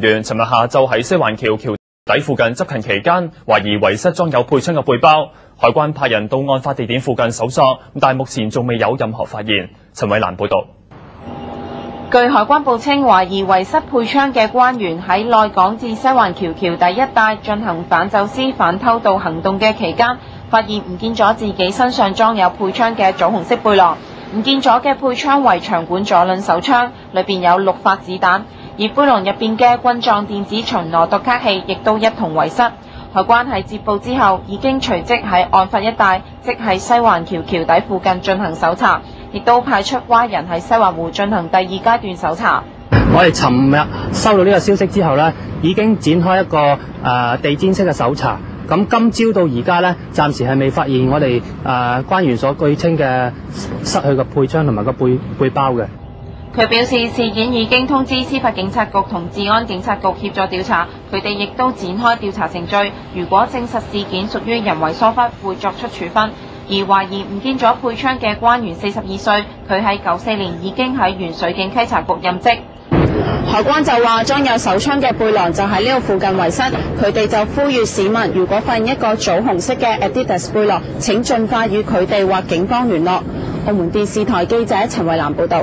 員尋日下晝喺西環橋橋底附近執勤期間，懷疑遺失裝有配槍嘅背包，海關派人到案發地點附近搜索，但目前仲未有任何發現。陳偉蘭報導。據海關報稱，懷疑遺失配槍嘅關員喺內港至西環橋橋底一帶進行反走私、反偷渡行動嘅期間，發現唔見咗自己身上裝有配槍嘅棗紅色背囊，唔見咗嘅配槍為長管左輪手槍，裏邊有6發子彈，而背囊入邊嘅棍狀電子巡邏讀卡器亦都一同遺失。海關喺接報之後，已經隨即喺案發一帶，即係西環橋橋底附近進行搜查，亦都派出蛙人喺西環湖進行第2階段搜查。我哋尋日收到呢個消息之後呢，已經展開一個地毯式嘅搜查。咁今朝到而家呢，暫時係未發現我哋關員所據稱嘅失去嘅配槍同埋個背包嘅。佢表示事件已經通知司法警察局同治安警察局協助調查，佢哋亦都展開調查程序。如果證實事件屬於人為疏忽，會作出處分。而懷疑唔見咗配槍嘅關員42歲，佢喺94年已經喺原水警稽查局任職。海關就話裝有手槍嘅背囊就喺呢個附近遺失，佢哋就呼籲市民如果發現一個棗紅色嘅 Adidas 背囊，請盡快與佢哋或警方聯絡。澳門電視台記者陳慧蘭報導。